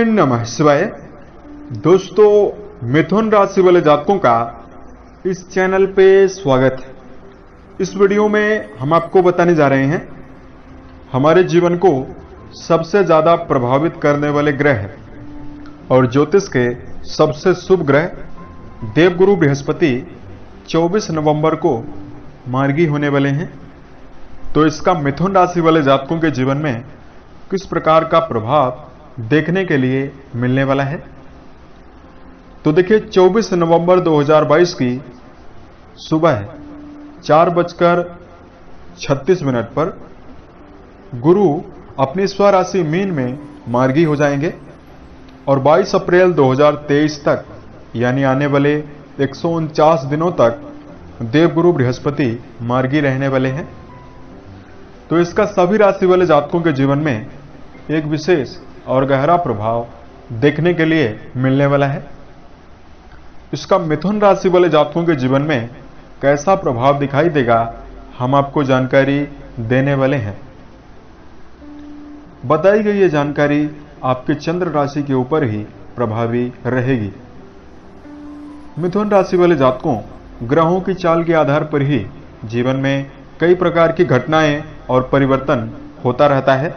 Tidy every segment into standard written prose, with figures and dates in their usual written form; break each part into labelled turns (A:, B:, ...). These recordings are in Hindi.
A: नमः शिवाय। दोस्तों, मिथुन राशि वाले जातकों का इस चैनल पे स्वागत है। इस वीडियो में हम आपको बताने जा रहे हैं हमारे जीवन को सबसे ज्यादा प्रभावित करने वाले ग्रह और ज्योतिष के सबसे शुभ ग्रह देवगुरु बृहस्पति 24 नवंबर को मार्गी होने वाले हैं। तो इसका मिथुन राशि वाले जातकों के जीवन में किस प्रकार का प्रभाव देखने के लिए मिलने वाला है। तो देखिए, 24 नवंबर 2022 की सुबह 4:36 पर गुरु अपनी स्वराशि मीन में मार्गी हो जाएंगे और 22 अप्रैल 2023 तक यानी आने वाले 149 दिनों तक देवगुरु बृहस्पति मार्गी रहने वाले हैं। तो इसका सभी राशि वाले जातकों के जीवन में एक विशेष और गहरा प्रभाव देखने के लिए मिलने वाला है। इसका मिथुन राशि वाले जातकों के जीवन में कैसा प्रभाव दिखाई देगा, हम आपको जानकारी देने वाले हैं। बताई गई ये जानकारी आपके चंद्र राशि के ऊपर ही प्रभावी रहेगी। मिथुन राशि वाले जातकों, ग्रहों की चाल के आधार पर ही जीवन में कई प्रकार की घटनाएं और परिवर्तन होता रहता है।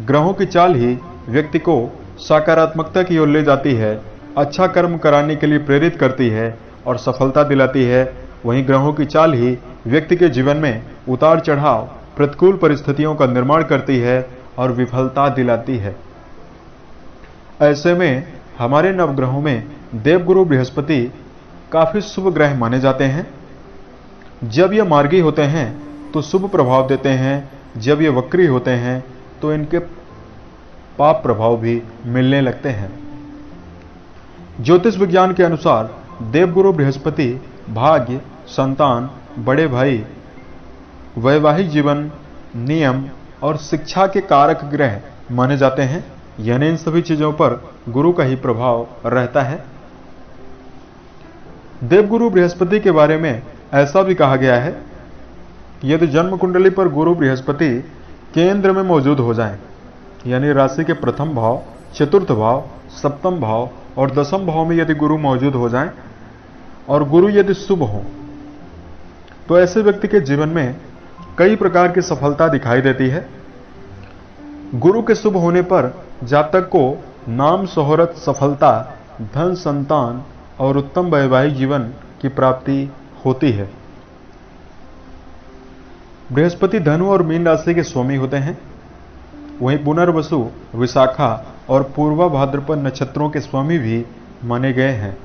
A: ग्रहों की चाल ही व्यक्ति को सकारात्मकता की ओर ले जाती है, अच्छा कर्म कराने के लिए प्रेरित करती है और सफलता दिलाती है। वहीं ग्रहों की चाल ही व्यक्ति के जीवन में उतार चढ़ाव, प्रतिकूल परिस्थितियों का निर्माण करती है और विफलता दिलाती है। ऐसे में हमारे नवग्रहों में देवगुरु बृहस्पति काफी शुभ ग्रह माने जाते हैं। जब ये मार्गी होते हैं तो शुभ प्रभाव देते हैं, जब ये वक्री होते हैं तो इनके पाप प्रभाव भी मिलने लगते हैं। ज्योतिष विज्ञान के अनुसार देवगुरु बृहस्पति भाग्य, संतान, बड़े भाई, वैवाहिक जीवन, नियम और शिक्षा के कारक ग्रह माने जाते हैं। यानी इन सभी चीजों पर गुरु का ही प्रभाव रहता है। देवगुरु बृहस्पति के बारे में ऐसा भी कहा गया है कि यदि जन्म कुंडली पर गुरु बृहस्पति केंद्र में मौजूद हो जाएं, यानी राशि के प्रथम भाव, चतुर्थ भाव, सप्तम भाव और दसम भाव में यदि गुरु मौजूद हो जाएं और गुरु यदि शुभ हो, तो ऐसे व्यक्ति के जीवन में कई प्रकार की सफलता दिखाई देती है। गुरु के शुभ होने पर जातक को नाम, शोहरत, सफलता, धन, संतान और उत्तम वैवाहिक जीवन की प्राप्ति होती है। बृहस्पति धनु और मीन राशि के स्वामी होते हैं। वहीं पुनर्वसु, विशाखा और पूर्वा भाद्रपद नक्षत्रों के स्वामी भी माने गए हैं।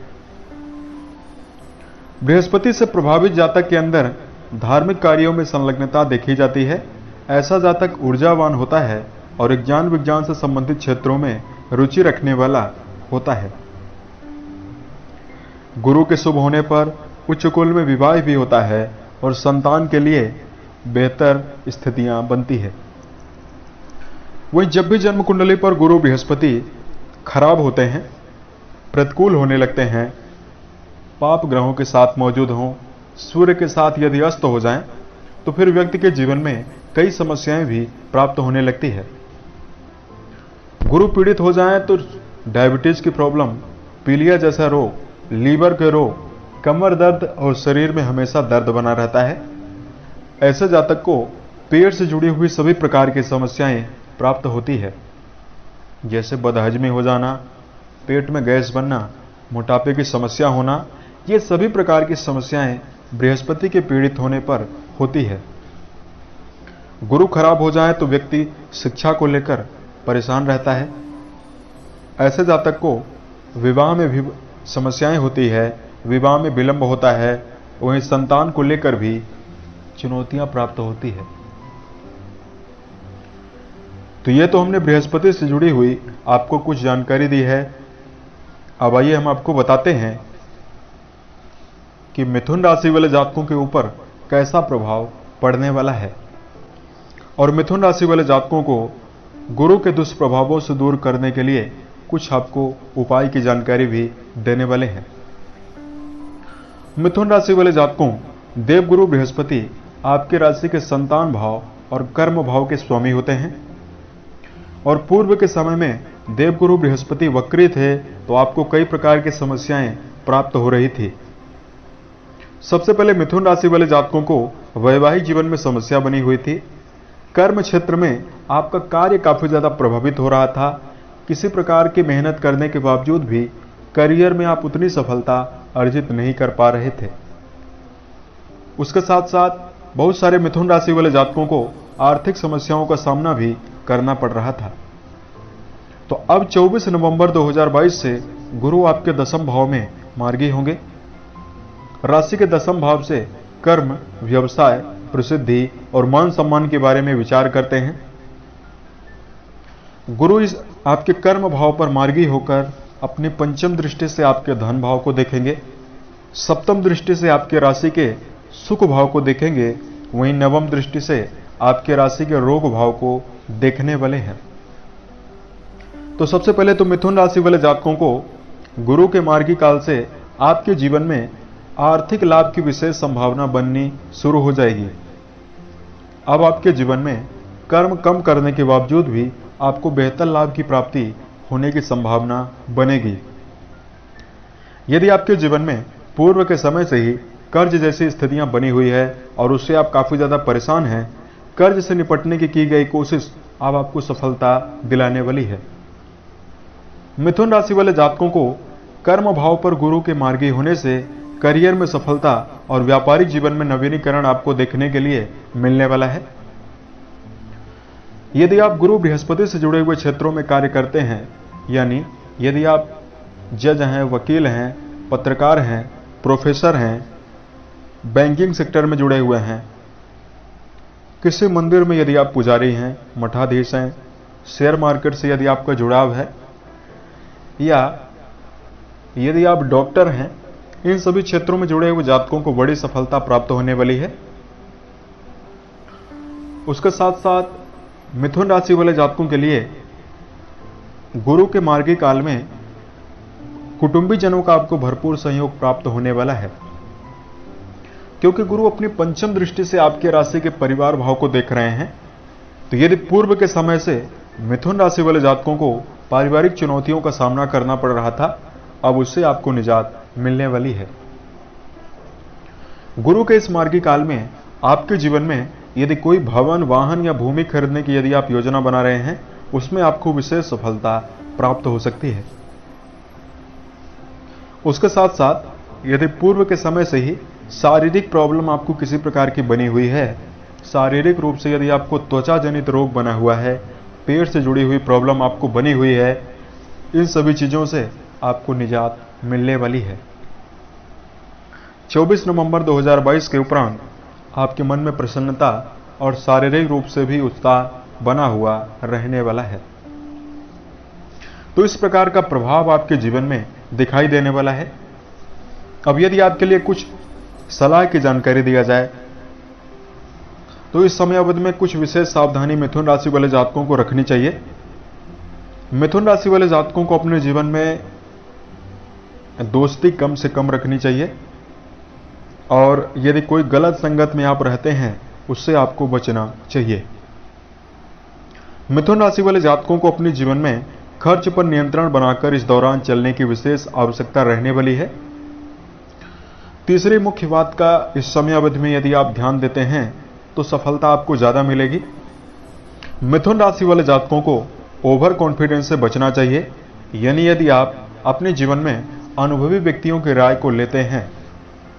A: बृहस्पति से प्रभावित जातक के अंदर धार्मिक कार्यों में संलग्नता देखी जाती है। ऐसा जातक ऊर्जावान होता है और ज्ञान विज्ञान से संबंधित क्षेत्रों में रुचि रखने वाला होता है। गुरु के शुभ होने पर उच्च कुल में विवाह भी होता है और संतान के लिए बेहतर स्थितियां बनती है। वहीं जब भी जन्म कुंडली पर गुरु बृहस्पति खराब होते हैं, प्रतिकूल होने लगते हैं, पाप ग्रहों के साथ मौजूद हों, सूर्य के साथ यदि अस्त हो जाएं, तो फिर व्यक्ति के जीवन में कई समस्याएं भी प्राप्त होने लगती है। गुरु पीड़ित हो जाएं तो डायबिटीज की प्रॉब्लम, पीलिया जैसा रोग, लीवर के रोग, कमर दर्द और शरीर में हमेशा दर्द बना रहता है। ऐसे जातक को पेट से जुड़ी हुई सभी प्रकार की समस्याएं प्राप्त होती है, जैसे बदहजमी हो जाना, पेट में गैस बनना, मोटापे की समस्या होना। ये सभी प्रकार की समस्याएं बृहस्पति के पीड़ित होने पर होती है। गुरु खराब हो जाए तो व्यक्ति शिक्षा को लेकर परेशान रहता है। ऐसे जातक को विवाह में भी समस्याएं होती है, विवाह में विलंब होता है। वहीं संतान को लेकर भी चुनौतियां प्राप्त होती है। तो ये तो हमने बृहस्पति से जुड़ी हुई आपको कुछ जानकारी दी है। अब आइए हम आपको बताते हैं कि मिथुन राशि वाले जातकों के ऊपर कैसा प्रभाव पड़ने वाला है और मिथुन राशि वाले जातकों को गुरु के दुष्प्रभावों से दूर करने के लिए कुछ आपको उपाय की जानकारी भी देने वाले हैं। मिथुन राशि वाले जातकों, देवगुरु बृहस्पति आपके राशि के संतान भाव और कर्म भाव के स्वामी होते हैं और पूर्व के समय में देवगुरु बृहस्पति वक्री थे तो आपको कई प्रकार की समस्याएं प्राप्त हो रही थी। सबसे पहले मिथुन राशि वाले जातकों को वैवाहिक जीवन में समस्या बनी हुई थी। कर्म क्षेत्र में आपका कार्य काफी ज्यादा प्रभावित हो रहा था। किसी प्रकार की मेहनत करने के बावजूद भी करियर में आप उतनी सफलता अर्जित नहीं कर पा रहे थे। उसके साथ साथ बहुत सारे मिथुन राशि वाले जातकों को आर्थिक समस्याओं का सामना भी करना पड़ रहा था। तो अब 24 नवंबर 2022 से गुरु आपके दसम भाव में मार्गी होंगे। राशि के दसम भाव से कर्म, व्यवसाय, प्रसिद्धि और मान सम्मान के बारे में विचार करते हैं। गुरु इस आपके कर्म भाव पर मार्गी होकर अपनी पंचम दृष्टि से आपके धन भाव को देखेंगे, सप्तम दृष्टि से आपके राशि के सुख भाव को देखेंगे, वहीं नवम दृष्टि से आपके राशि के रोग भाव को देखने वाले हैं। तो सबसे पहले तो मिथुन राशि वाले जातकों को गुरु के मार्गी काल से आपके जीवन में आर्थिक लाभ की विशेष संभावना बननी शुरू हो जाएगी। अब आपके जीवन में कर्म कम करने के बावजूद भी आपको बेहतर लाभ की प्राप्ति होने की संभावना बनेगी। यदि आपके जीवन में पूर्व के समय से ही कर्ज जैसी स्थितियां बनी हुई है और उससे आप काफी ज्यादा परेशान हैं, कर्ज से निपटने की गई कोशिश अब आपको सफलता दिलाने वाली है। मिथुन राशि वाले जातकों को कर्म भाव पर गुरु के मार्गी होने से करियर में सफलता और व्यापारिक जीवन में नवीनीकरण आपको देखने के लिए मिलने वाला है। यदि आप गुरु बृहस्पति से जुड़े हुए क्षेत्रों में कार्य करते हैं, यानी यदि आप जज हैं, वकील हैं, पत्रकार हैं, प्रोफेसर हैं, बैंकिंग सेक्टर में जुड़े हुए हैं, किसी मंदिर में यदि आप पुजारी हैं, मठाधीश हैं, शेयर मार्केट से यदि आपका जुड़ाव है, या यदि आप डॉक्टर हैं, इन सभी क्षेत्रों में जुड़े हुए जातकों को बड़ी सफलता प्राप्त होने वाली है। उसके साथ साथ मिथुन राशि वाले जातकों के लिए गुरु के मार्गी काल में कुटुंबी जनों का आपको भरपूर सहयोग प्राप्त होने वाला है, क्योंकि गुरु अपनी पंचम दृष्टि से आपके राशि के परिवार भाव को देख रहे हैं। तो यदि पूर्व के समय से मिथुन राशि वाले जातकों को पारिवारिक चुनौतियों का सामना करना पड़ रहा था, अब उससे आपको निजात मिलने वाली है। गुरु के इस मार्गी काल में आपके जीवन में यदि कोई भवन, वाहन या भूमि खरीदने की यदि आप योजना बना रहे हैं, उसमें आपको विशेष सफलता प्राप्त हो सकती है। उसके साथ साथ यदि पूर्व के समय से ही शारीरिक प्रॉब्लम आपको किसी प्रकार की बनी हुई है, शारीरिक रूप से यदि आपको त्वचा जनित रोग बना हुआ है, पेट से जुड़ी हुई प्रॉब्लम आपको बनी हुई है, इन सभी चीजों से आपको निजात मिलने वाली है। 24 नवंबर 2022 के उपरांत आपके मन में प्रसन्नता और शारीरिक रूप से भी उत्साह बना हुआ रहने वाला है। तो इस प्रकार का प्रभाव आपके जीवन में दिखाई देने वाला है। अब यदि आपके लिए कुछ सलाह की जानकारी दिया जाए तो इस समय अवधि में कुछ विशेष सावधानी मिथुन राशि वाले जातकों को रखनी चाहिए। मिथुन राशि वाले जातकों को अपने जीवन में दोस्ती कम से कम रखनी चाहिए, और यदि कोई गलत संगत में आप रहते हैं उससे आपको बचना चाहिए। मिथुन राशि वाले जातकों को अपने जीवन में खर्च पर नियंत्रण बनाकर इस दौरान चलने की विशेष आवश्यकता रहने वाली है। तीसरी मुख्य बात का इस समय अवधि में यदि आप ध्यान देते हैं तो सफलता आपको ज्यादा मिलेगी। मिथुन राशि वाले जातकों को ओवर कॉन्फिडेंस से बचना चाहिए, यानी यदि आप अपने जीवन में अनुभवी व्यक्तियों की राय को लेते हैं,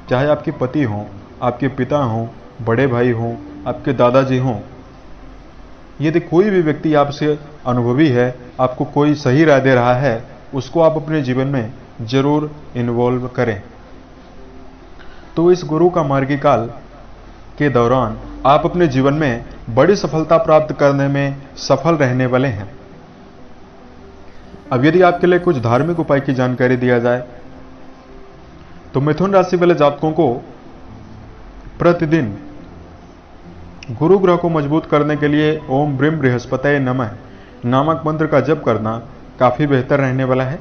A: चाहे आपके पति हों, आपके पिता हों, बड़े भाई हों, आपके दादाजी हों, यदि कोई भी व्यक्ति आपसे अनुभवी है, आपको कोई सही राय दे रहा है, उसको आप अपने जीवन में जरूर इन्वॉल्व करें। तो इस गुरु का मार्गी काल के दौरान आप अपने जीवन में बड़ी सफलता प्राप्त करने में सफल रहने वाले हैं। अब यदि आपके लिए कुछ धार्मिक उपाय की जानकारी दिया जाए तो मिथुन राशि वाले जातकों को प्रतिदिन गुरु ग्रह को मजबूत करने के लिए ओम ब्रीम बृहस्पतये नमः नामक मंत्र का जप करना काफी बेहतर रहने वाला है।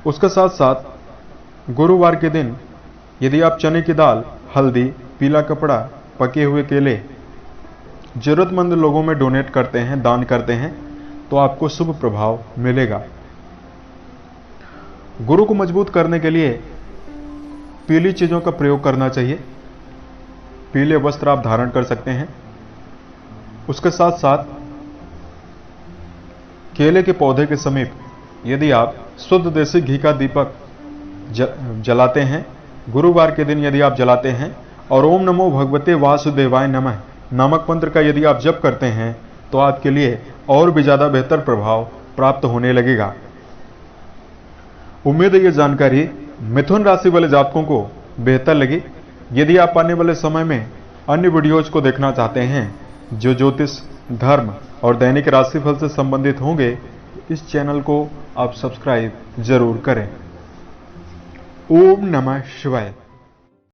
A: उसके साथ साथ गुरुवार के दिन यदि आप चने की दाल, हल्दी, पीला कपड़ा, पके हुए केले जरूरतमंद लोगों में डोनेट करते हैं, दान करते हैं, तो आपको शुभ प्रभाव मिलेगा। गुरु को मजबूत करने के लिए पीली चीजों का प्रयोग करना चाहिए। पीले वस्त्र आप धारण कर सकते हैं। उसके साथ साथ केले के पौधे के समीप यदि आप शुद्ध देसी घी का दीपक जलाते हैं, गुरुवार के दिन यदि आप जलाते हैं, और ओम नमो भगवते वासुदेवाय नमः नामक मंत्र का यदि आप जप करते हैं, तो आपके लिए और भी ज्यादा बेहतर प्रभाव प्राप्त होने लगेगा। उम्मीद है ये जानकारी मिथुन राशि वाले जातकों को बेहतर लगी। यदि आप आने वाले समय में अन्य वीडियोज को देखना चाहते हैं जो ज्योतिष, धर्म और दैनिक राशिफल से संबंधित होंगे, इस चैनल को आप सब्सक्राइब जरूर करें। ओम नमः शिवाय।